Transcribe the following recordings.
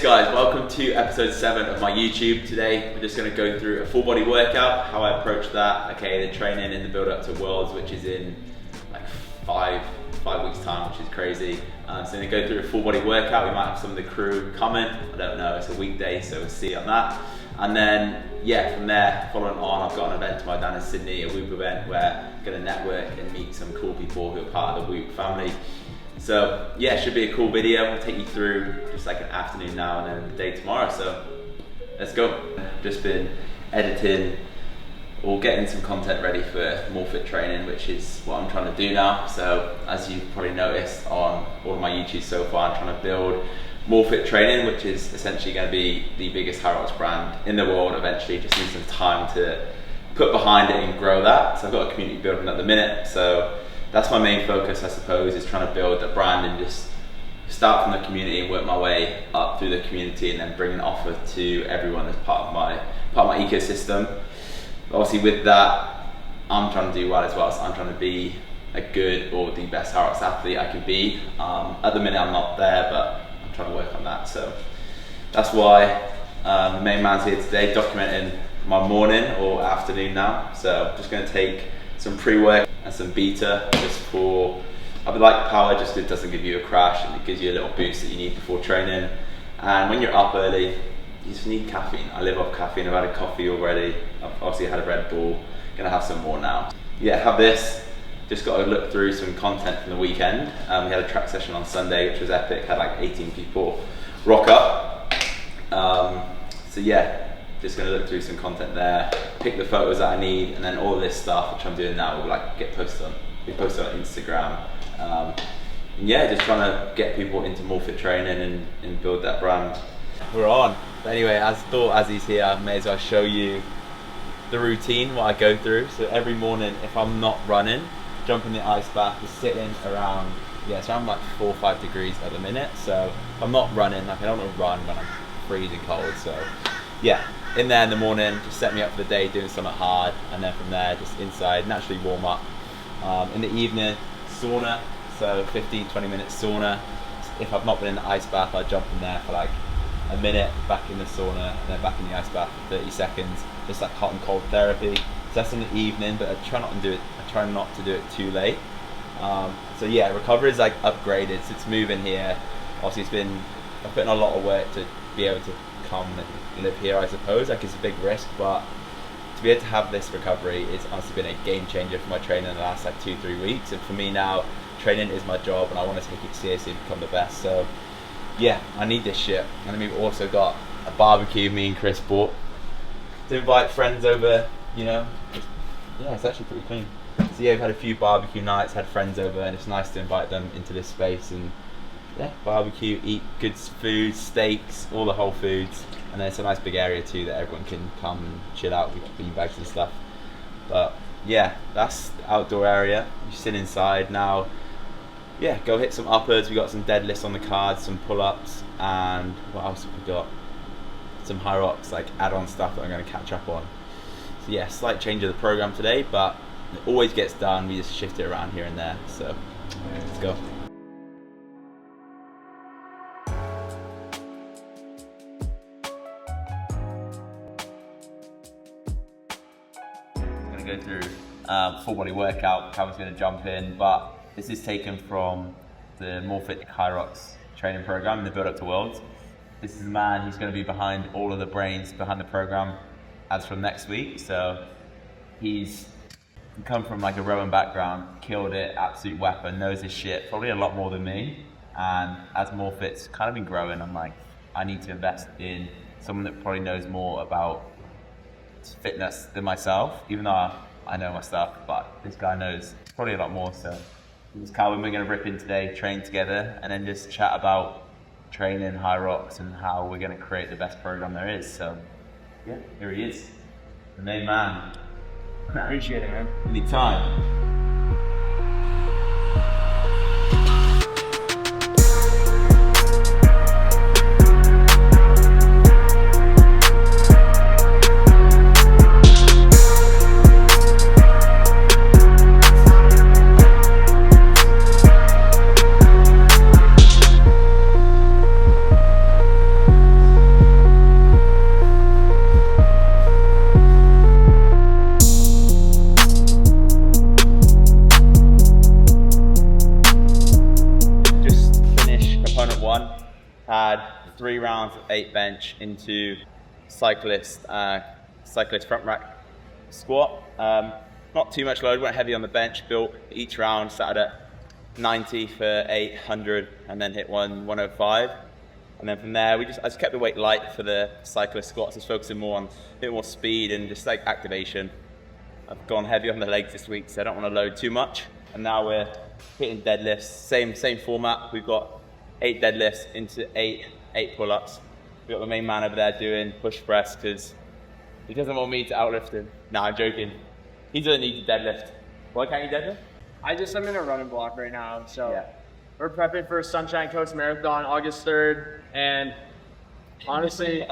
guys, welcome to episode 7 of my YouTube. Today we're just going to go through a full body workout, how I approach that, okay, the training in the build up to Worlds, which is in like five weeks time, which is crazy. So we're going to go through a full body workout. We might have some of the crew coming, I don't know, it's a weekday, so we'll see on that. And then, yeah, from there, following on, I've got an event tomorrow down in Sydney, a Whoop event where I'm going to network and meet some cool people who are part of the Whoop family. So yeah, it should be a cool video. I'll take you through just like an afternoon now and then the day tomorrow. So let's go. Just been editing or getting some content ready for MooreFIT training, which is what I'm trying to do now. So as you've probably noticed on all of my YouTube so far, I'm trying to build MooreFIT training, which is essentially going to be the biggest Oats brand in the world eventually. Just need some time to put behind it and grow that. So I've got a community building at the minute. So that's my main focus, I suppose, is trying to build a brand and just start from the community and work my way up through the community and then bring an offer to everyone as part of my ecosystem. Obviously with that, I'm trying to do well as well, so I'm trying to be a good or the best Oats athlete I can be. At the minute I'm not there, but I'm trying to work on that. So that's why the main man's here today, documenting my morning or afternoon now. So I'm just going to take some pre-work and some beta just for, I would like power just because it doesn't give you a crash and it gives you a little boost that you need before training. And when you're up early, you just need caffeine. I live off caffeine. I've had a coffee already. I've obviously had a Red Bull. Gonna have some more now. Yeah, have this. Just got to look through some content from the weekend. We had a track session on Sunday, which was epic. Had like 18 people rock up. So yeah, just gonna look through some content there, pick the photos that I need, and then all of this stuff, which I'm doing now, will like get posted on Instagram. And yeah, just trying to get people into MooreFIT training and build that brand. We're on. But anyway, as he's here, I may as well show you the routine, what I go through. So every morning, if I'm not running, jump in the ice bath, just sitting around, yeah, so I'm like 4 or 5 degrees at the minute. So if I'm not running, like I don't want to run when I'm freezing cold. So yeah, in there in the morning, just set me up for the day, doing something hard, and then from there, just inside, naturally warm up. In the evening, sauna, so 15-20 minutes sauna. If I've not been in the ice bath, I jump in there for like a minute, back in the sauna, and then back in the ice bath for 30 seconds, just like hot and cold therapy. So that's in the evening, but I try not to do it too late. So yeah, recovery is like upgraded since moving here. Obviously I've put in a lot of work to be able to come and live here, I suppose. Like it's a big risk, but to be able to have this recovery is honestly been a game changer for my training in the last like 2-3 weeks. And for me now, training is my job and I want to take it seriously and become the best. So yeah, I need this shit. And then we've also got a barbecue me and Chris bought to invite friends over, you know. Yeah, it's actually pretty clean. So yeah, we've had a few barbecue nights, had friends over, and it's nice to invite them into this space and yeah, barbecue, eat good food, steaks, all the whole foods, and then it's a nice big area too that everyone can come and chill out with bean bags and stuff. But yeah, that's the outdoor area. You sit inside now. Yeah, go hit some uppers. We got some deadlifts on the cards, some pull-ups, and what else have we got? Some high rocks, like add-on stuff that I'm going to catch up on. So yeah, slight change of the program today, but it always gets done. We just shift it around here and there. So let's go. Go through full body workout. Calvin's going to jump in, but this is taken from the MooreFIT High Rocks training program in the build up to Worlds. This is the man who's going to be behind all of the brains behind the program as from next week. So he's come from like a rowing background, killed it, absolute weapon, knows his shit, probably a lot more than me. And as MooreFIT's kind of been growing, I'm like, I need to invest in someone that probably knows more about fitness than myself, even though I know my stuff, but this guy knows probably a lot more. So this Calvin, we're going to rip in today, train together, and then just chat about training high rocks and how we're going to create the best program there is. So yeah, here he is, the main man. I appreciate it, man. Anytime. 3 rounds of 8 bench into cyclist front rack squat. Not too much load, went heavy on the bench, built each round, started at 90 for 800 and then hit 105. And then from there, I just kept the weight light for the cyclist squats, just focusing more on a bit more speed and just like activation. I've gone heavy on the legs this week, so I don't want to load too much. And now we're hitting deadlifts, same format. We've got 8 deadlifts into 8 pull-ups. We've got the main man over there doing push press because he doesn't want me to outlift him. Nah, I'm joking. He doesn't need to deadlift. Why can't you deadlift? I'm in a running block right now, so Yeah. we're prepping for Sunshine Coast Marathon August 3rd, and honestly,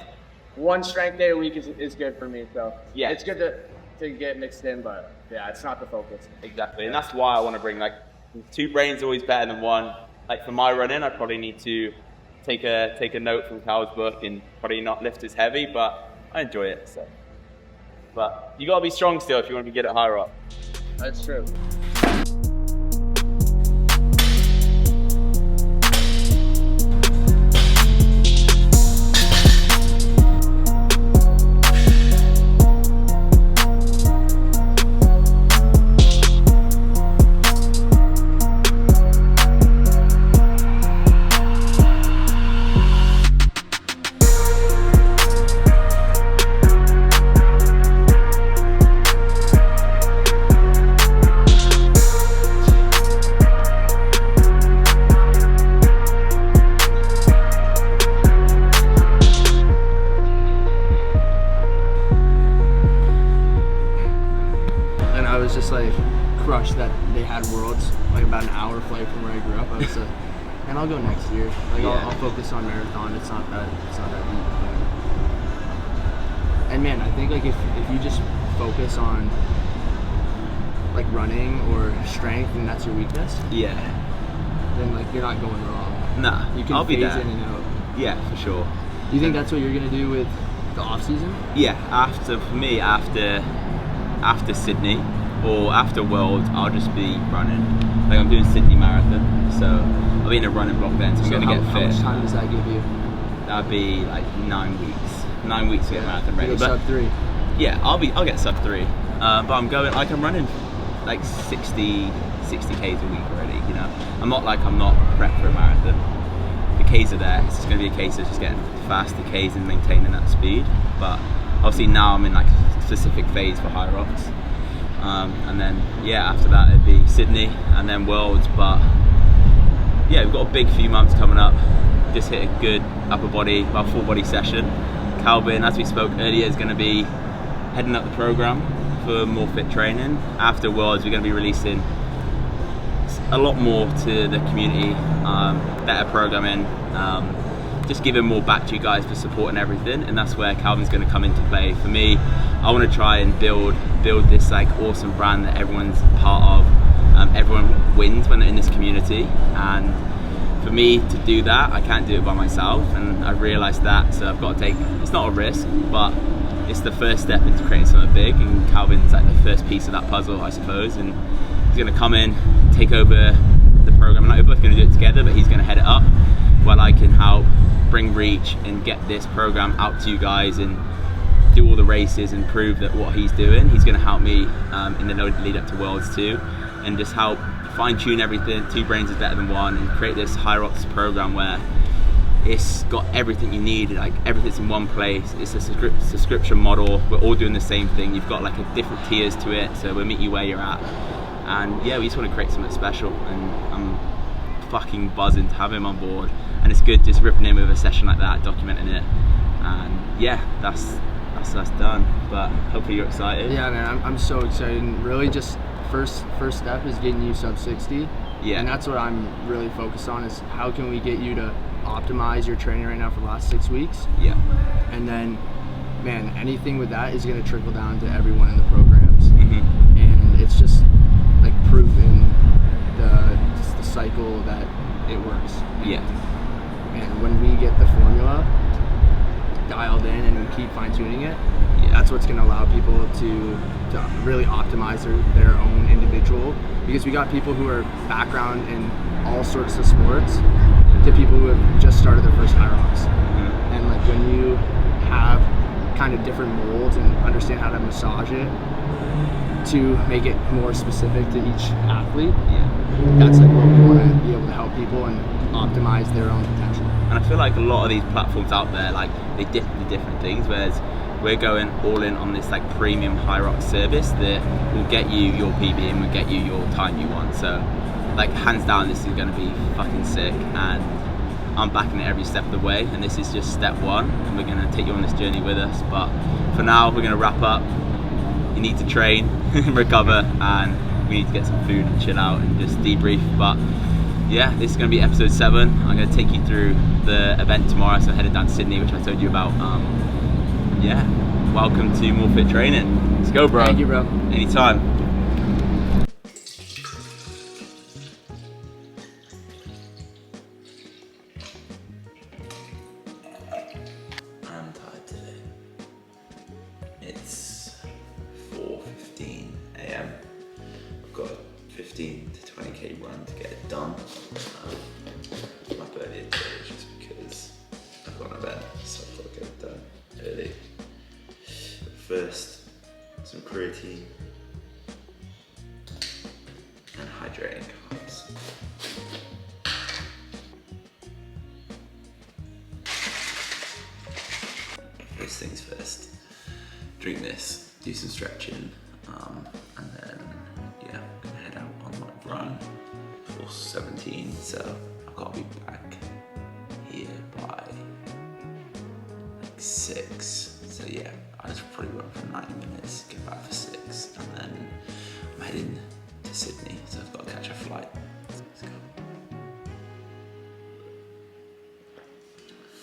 one strength day a week is good for me. So Yeah. it's good to get mixed in, but yeah, it's not the focus. Exactly, and that's why I want to bring like 2 brains always better than 1. Like for my running, I probably need to take a note from Cal's book and probably not lift as heavy, but I enjoy it. So, but you gotta be strong still if you want to get it higher up. That's true. Like crushed that they had Worlds like about an hour flight from where I grew up. I was like, and I'll go next year. Like I'll focus on marathon. It's not that deep. And man, I think like if you just focus on like running or strength and that's your weakness, Yeah. then like you're not going wrong. Nah, You can I'll be phase there. in and out. Yeah, for sure. Do you think that's what you're gonna do with the off season? Yeah, after Sydney or after Worlds, I'll just be running. Like I'm doing Sydney Marathon, so I'll be in a running block then, so I'm gonna get How fit. much time does that give you? That'd be like 9 weeks. 9 weeks to get a marathon ready. You go But sub 3. yeah, I'll get sub 3. But I'm running like 60 Ks a week already, you know. I'm not prepped for a marathon. The Ks are there, it's just gonna be a case of just getting faster Ks and maintaining that speed. But obviously now I'm in like a specific phase for high rocks. And then yeah, after that it'd be Sydney and then Worlds. But yeah, we've got a big few months coming up. Just hit a good upper body, full body session. Calvin, as we spoke earlier, is going to be heading up the program for MooreFIT training. After Worlds, we're going to be releasing a lot more to the community, better programming, just giving more back to you guys for support and everything. And that's where Calvin's going to come into play. For me, I want to try and build this like awesome brand that everyone's part of. Everyone wins when they're in this community, and for me to do that, I can't do it by myself, and I've realised that, so I've got to take, it's not a risk, but it's the first step into creating something big, and Calvin's like the first piece of that puzzle, I suppose, and he's going to come in, take over the program, and we're both going to do it together, but he's going to head it up, while I can help bring reach and get this program out to you guys and do all the races and prove that what he's doing. He's going to help me in the lead up to Worlds too, and just help fine-tune everything. 2 brains is better than 1, and create this High Rocks program where it's got everything you need, like everything's in one place. It's a subscription model. We're all doing the same thing. You've got like a different tiers to it, so we'll meet you where you're at. And yeah, we just want to create something special, and I'm fucking buzzing to have him on board. And it's good just ripping in with a session like that, documenting it. And yeah, that's done. But hopefully you're excited. Yeah, man, I'm so excited. And really, just first step is getting you sub 60. Yeah. And that's what I'm really focused on, is how can we get you to optimize your training right now for the last 6 weeks. Yeah. And then, man, anything with that is going to trickle down to everyone in the programs. Mm-hmm. And it's just like proof in the cycle that it works. Yeah. And when we get the formula dialed in and we keep fine-tuning it, that's what's going to allow people to really optimize their own individual, because we got people who are background in all sorts of sports to people who have just started their first High Rocks. when you have kind of different molds and understand how to massage it to make it more specific to each athlete, that's like what we want to be able to help people and optimize their own potential. And I feel like a lot of these platforms out there, like they dip into different things, whereas we're going all in on this like premium high rock service that will get you your PB and will get you your time you want. So like hands down, this is going to be fucking sick, and I'm backing it every step of the way, and this is just step one, and we're going to take you on this journey with us. But for now, we're going to wrap up. You need to train, recover, and we need to get some food and chill out and just debrief. But yeah, this is going to be episode 7. I'm going to take you through the event tomorrow, so I'm headed down to Sydney, which I told you about. Yeah, welcome to MooreFIT training. Let's go, bro. Thank you, bro. Anytime. I'm tired today. It's 4:15 a.m. I've got a 15 to 20k run to get it done. My birthday today just because I've got an event, so I've got to get it done early. But first, some creatine and hydrating carbs. First things first, drink this, do some stretching, and then yeah, I'm gonna head out on my run for 17, so I've got to be back here by like 6. So yeah, I just probably run for 90 minutes, get back for 6, and then I'm heading to Sydney, so I've got to catch a flight. Let's go.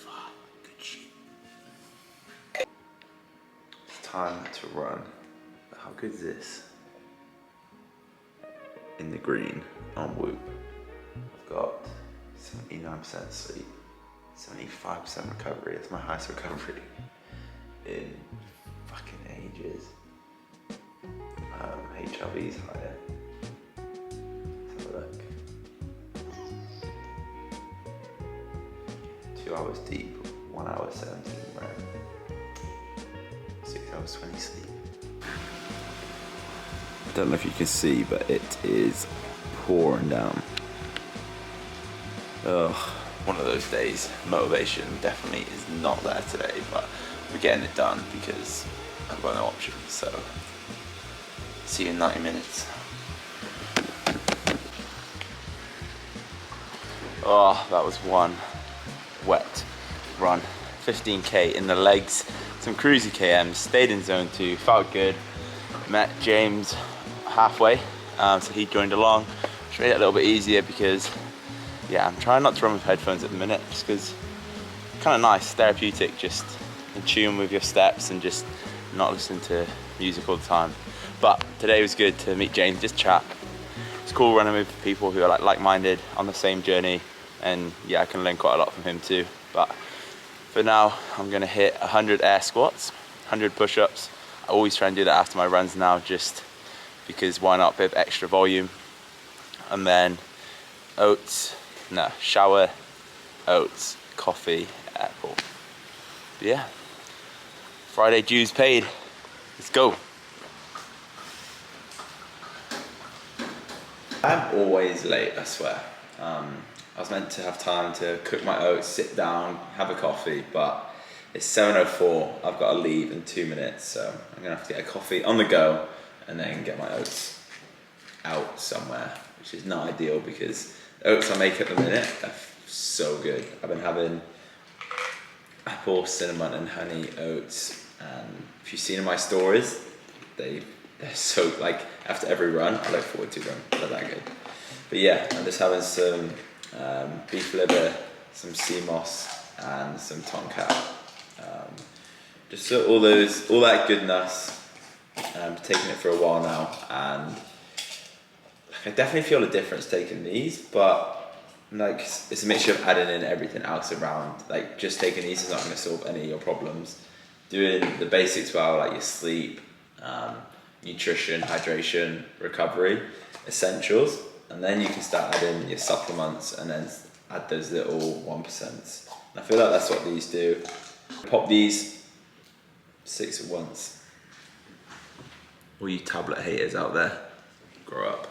Fuck, good shit. It's time to run. How good is this? In the green on Whoop. I've got 79% sleep, 75% recovery. It's my highest recovery in fucking ages. HRV's higher. Let's have a look. 2 hours deep, 1 hour 17 rem, 6 hours 20 sleep. I don't know if you can see, but it is pouring down. Ugh, one of those days. Motivation definitely is not there today, but we're getting it done because I've got no option. So, see you in 90 minutes. Oh, that was one wet run. 15k in the legs, some cruisy KMs, stayed in zone 2, felt good. Met James halfway, so he joined along, which made it a little bit easier because yeah, I'm trying not to run with headphones at the minute just because it's kind of nice, therapeutic, just in tune with your steps and just not listen to music all the time. But today was good to meet James, just chat. It's cool running with people who are like-minded on the same journey, and yeah, I can learn quite a lot from him too. But for now, I'm gonna hit 100 air squats, 100 push-ups. I always try and do that after my runs now, just because why not, a bit of extra volume. And then shower, oats, coffee, airport. But yeah, Friday dues paid. Let's go. I'm always late, I swear. I was meant to have time to cook my oats, sit down, have a coffee, but it's 7:04, I've got to leave in 2 minutes, so I'm gonna have to get a coffee on the go and then get my oats out somewhere, which is not ideal because the oats I make at the minute are so good. I've been having apple, cinnamon and honey oats, and if you've seen my stories, they're so, like, after every run, I look forward to them, they're that good. But yeah, I'm just having some beef liver, some sea moss and some tonkat. Just so all that goodness. Taking it for a while now, and I definitely feel a difference taking these, but like it's a mixture of adding in everything else around. Like just taking these is not going to solve any of your problems. Doing the basics well, like your sleep, nutrition, hydration, recovery, essentials, and then you can start adding your supplements and then add those little 1%. And I feel like that's what these do. Pop these 6 at once. All you tablet haters out there, grow up.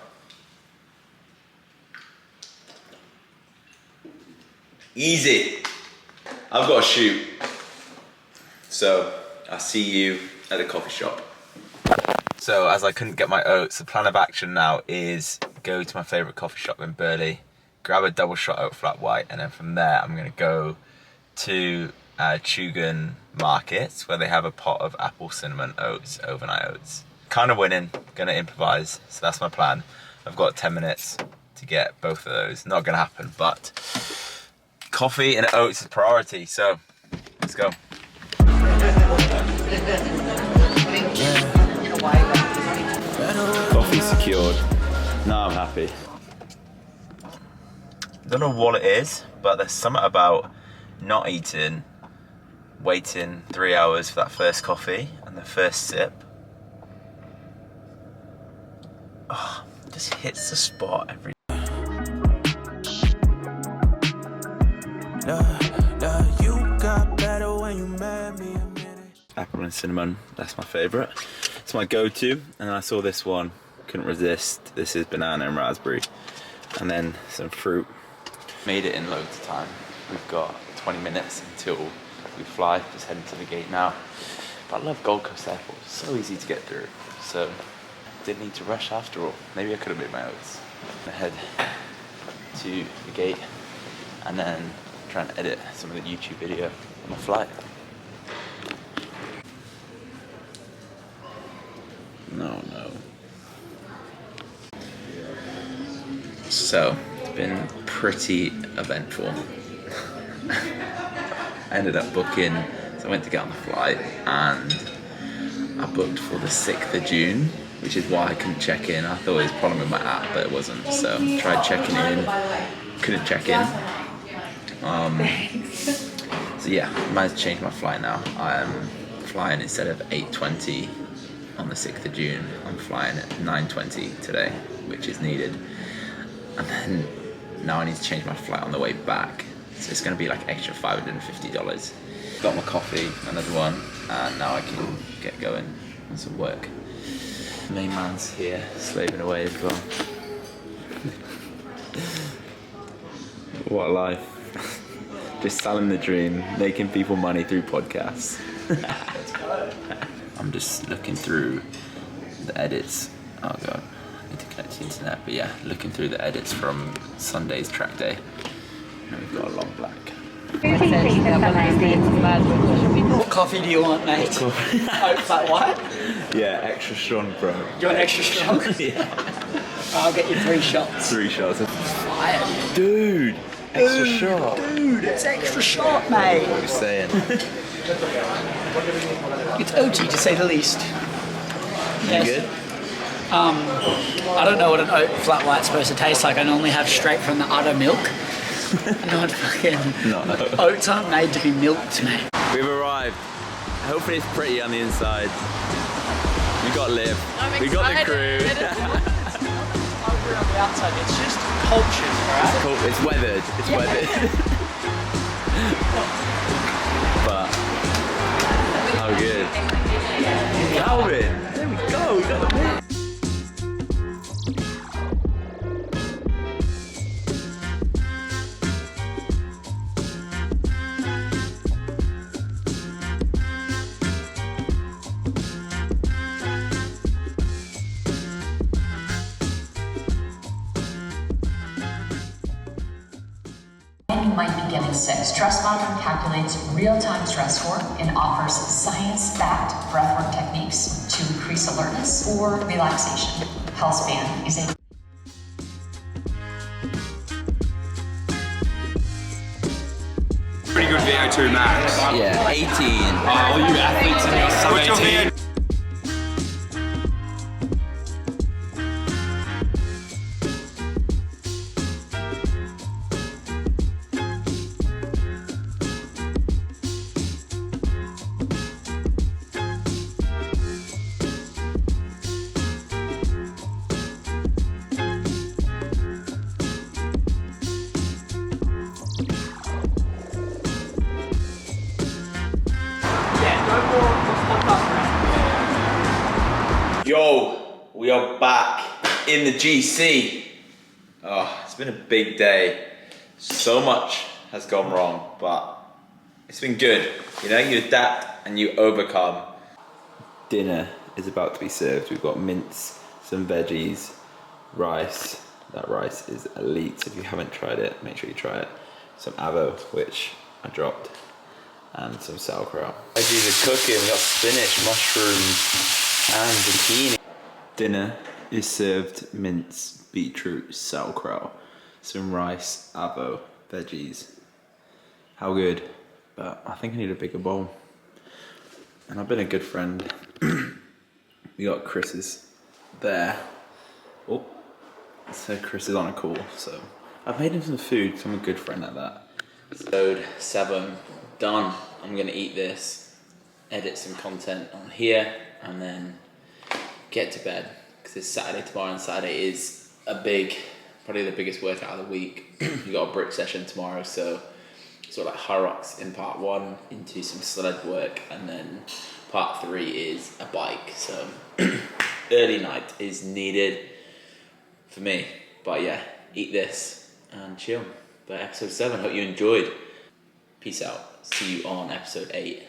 Easy. I've got to shoot. So I'll see you at the coffee shop. So as I couldn't get my oats, the plan of action now is go to my favourite coffee shop in Burley, grab a double shot oat flat white, and then from there I'm going to go to Chugan Markets where they have a pot of apple cinnamon oats, overnight oats. Kind of winning, going to improvise, so that's my plan. I've got 10 minutes to get both of those. Not going to happen, but coffee and oats is priority, so let's go. Coffee secured. Now I'm happy. Don't know what it is, but there's something about not eating, waiting 3 hours for that first coffee and the first sip. Oh, just hits the spot every you got better when you met me a minute. Apple and cinnamon, that's my favourite. It's my go-to, and I saw this one, couldn't resist. This is banana and raspberry. And then some fruit. Made it in loads of time. We've got 20 minutes until we fly, just heading to the gate now. But I love Gold Coast Airport, it's so easy to get through. So, didn't need to rush after all. Maybe I could have made my oats. I head to the gate and then try and edit some of the YouTube video on my flight. No. So, it's been pretty eventful. I ended up booking, so I went to get on the flight and I booked for the 6th of June, which is why I couldn't check in. I thought it was a problem with my app, but it wasn't. So tried checking in, couldn't check in. So yeah, I managed to change my flight now. I'm flying instead of 8:20 on the 6th of June, I'm flying at 9:20 today, which is needed. And then now I need to change my flight on the way back. So it's gonna be like extra $550. Got my coffee, another one, and now I can get going on some work. Main man's here, slaving away as well. What a life. Just selling the dream, making people money through podcasts. I'm just looking through the edits. Oh god, I need to connect to the internet. But yeah, looking through the edits from Sunday's track day. And we've got a long black. What coffee do you want, mate? Oat flat white? Yeah, extra strong, bro. You want extra strong? Yeah. I'll get you 3 shots. 3 shots. Fire. Dude, extra shot. Dude, it's extra shot, mate. What are you saying? It's oaty, to say the least. You good? I don't know what an oat flat white's supposed to taste like. I normally have straight from the udder milk. Not fucking... No. Oats aren't made to be milked, mate. We've arrived. Hopefully it's pretty on the inside. We got Liv. We got the crew. Over on the outside, it's just cultured, right? Cool. It's weathered. It's weathered. But how good. Calvin. There we go. We got the win. You might be getting sick. Stress Monitor calculates real-time stress score and offers science-backed breathwork techniques to increase alertness or relaxation. HealthSpan is a pretty good VO2 max. Yeah, 18. All you athletes in your sub 18. We are back in the GC. Oh, it's been a big day. So much has gone wrong, but it's been good. You know, you adapt and you overcome. Dinner is about to be served. We've got mince, some veggies, rice. That rice is elite. If you haven't tried it, make sure you try it. Some avo, which I dropped, and some sauerkraut. Veggies are cooking. We got spinach, mushrooms, and zucchini. Dinner is served mince, beetroot, sauerkraut, some rice, avo, veggies. How good? But I think I need a bigger bowl. And I've been a good friend. We got Chris's there. Oh, so Chris is on a call. So I've made him some food because I'm a good friend at that. Episode 7 done. I'm gonna eat this, edit some content on here, and then get to bed, because it's Saturday tomorrow, and Saturday is probably the biggest workout of the week. You got a brick session tomorrow, so sort of like high rocks in part 1, into some sled work, and then part 3 is a bike. So early night is needed for me, but yeah, eat this and chill. But episode 7, hope you enjoyed. Peace out. See you on episode 8.